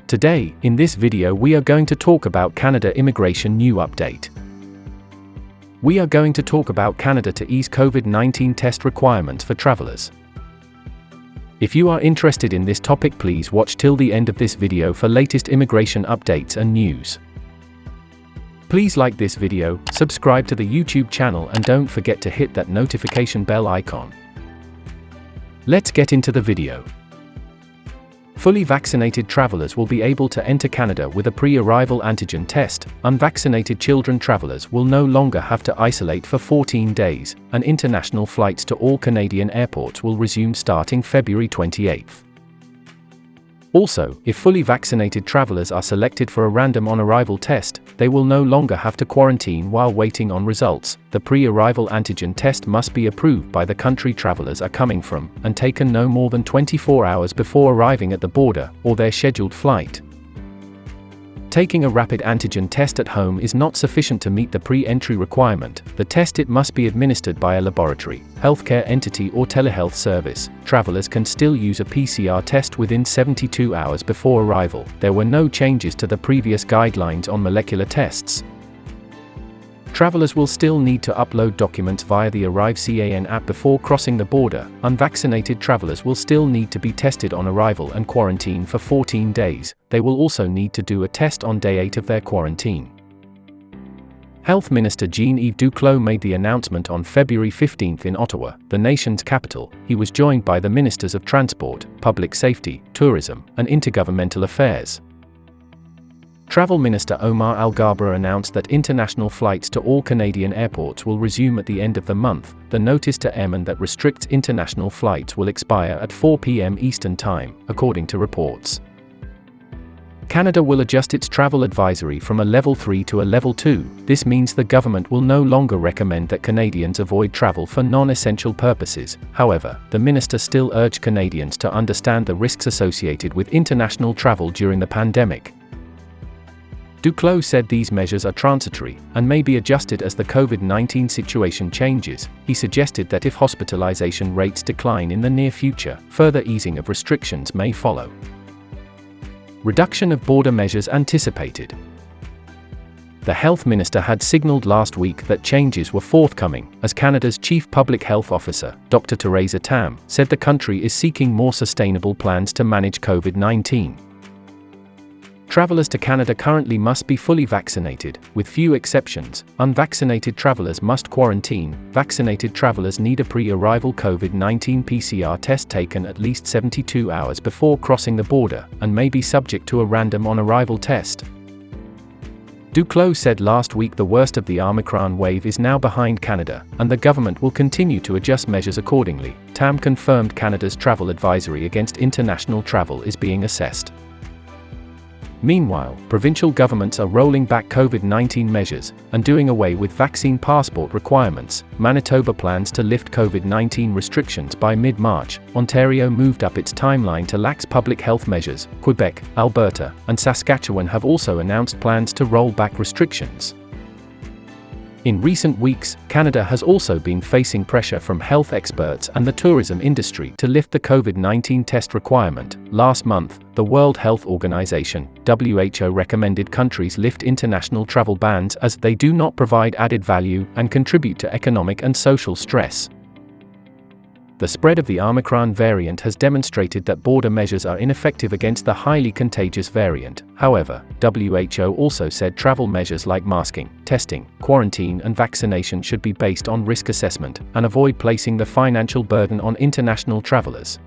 Today, in this video we are going to talk about Canada immigration new update. We are going to talk about Canada to ease COVID-19 test requirements for travelers. If you are interested in this topic, please watch till the end of this video for latest immigration updates and news. Please like this video, subscribe to the YouTube channel and don't forget to hit that notification bell icon. Let's get into the video. Fully vaccinated travelers will be able to enter Canada with a pre-arrival antigen test. Unvaccinated children travelers will no longer have to isolate for 14 days, and international flights to all Canadian airports will resume starting February 28. Also, if fully vaccinated travelers are selected for a random on-arrival test, they will no longer have to quarantine while waiting on results. The pre-arrival antigen test must be approved by the country travelers are coming from, and taken no more than 24 hours before arriving at the border, or their scheduled flight. Taking a rapid antigen test at home is not sufficient to meet the pre-entry requirement. The test must be administered by a laboratory, healthcare entity or telehealth service. Travelers can still use a PCR test within 72 hours before arrival. There were no changes to the previous guidelines on molecular tests. Travelers will still need to upload documents via the Arrive CAN app before crossing the border. Unvaccinated travelers will still need to be tested on arrival and quarantine for 14 days. They will also need to do a test on day 8 of their quarantine. Health Minister Jean-Yves Duclos made the announcement on February 15 in Ottawa, the nation's capital. He was joined by the Ministers of Transport, Public Safety, Tourism, and Intergovernmental Affairs. Travel Minister Omar Alghabra announced that international flights to all Canadian airports will resume at the end of the month. The notice to airmen that restricts international flights will expire at 4 p.m. Eastern Time, according to reports. Canada will adjust its travel advisory from a Level 3 to a Level 2. This means the government will no longer recommend that Canadians avoid travel for non-essential purposes. However, the minister still urged Canadians to understand the risks associated with international travel during the pandemic. Duclos said these measures are transitory, and may be adjusted as the COVID-19 situation changes. He suggested that if hospitalization rates decline in the near future, further easing of restrictions may follow. Reduction of border measures anticipated. The Health Minister had signalled last week that changes were forthcoming, as Canada's Chief Public Health Officer, Dr. Theresa Tam, said the country is seeking more sustainable plans to manage COVID-19. Travelers to Canada currently must be fully vaccinated, with few exceptions. Unvaccinated travelers must quarantine. Vaccinated travelers need a pre-arrival COVID-19 PCR test taken at least 72 hours before crossing the border, and may be subject to a random on-arrival test. Duclos said last week the worst of the Omicron wave is now behind Canada, and the government will continue to adjust measures accordingly. Tam confirmed Canada's travel advisory against international travel is being assessed. Meanwhile, provincial governments are rolling back COVID-19 measures and doing away with vaccine passport requirements. Manitoba plans to lift COVID-19 restrictions by mid-March. Ontario moved up its timeline to lax public health measures. Quebec, Alberta, and Saskatchewan have also announced plans to roll back restrictions. In recent weeks, Canada has also been facing pressure from health experts and the tourism industry to lift the COVID-19 test requirement. Last month, the World Health Organization, WHO, recommended countries lift international travel bans as they do not provide added value and contribute to economic and social stress. The spread of the Omicron variant has demonstrated that border measures are ineffective against the highly contagious variant. However, WHO also said travel measures like masking, testing, quarantine and vaccination should be based on risk assessment, and avoid placing the financial burden on international travelers.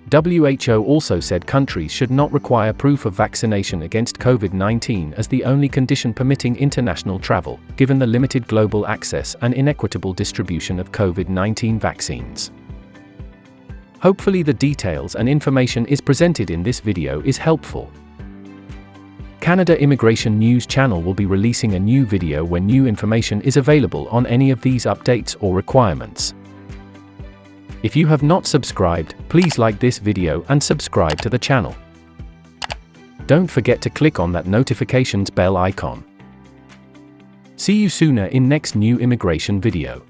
WHO also said countries should not require proof of vaccination against COVID-19 as the only condition permitting international travel, given the limited global access and inequitable distribution of COVID-19 vaccines. Hopefully the details and information is presented in this video is helpful. Canada Immigration News Channel will be releasing a new video when new information is available on any of these updates or requirements. If you have not subscribed, please like this video and subscribe to the channel. Don't forget to click on that notifications bell icon. See you sooner in next new immigration video.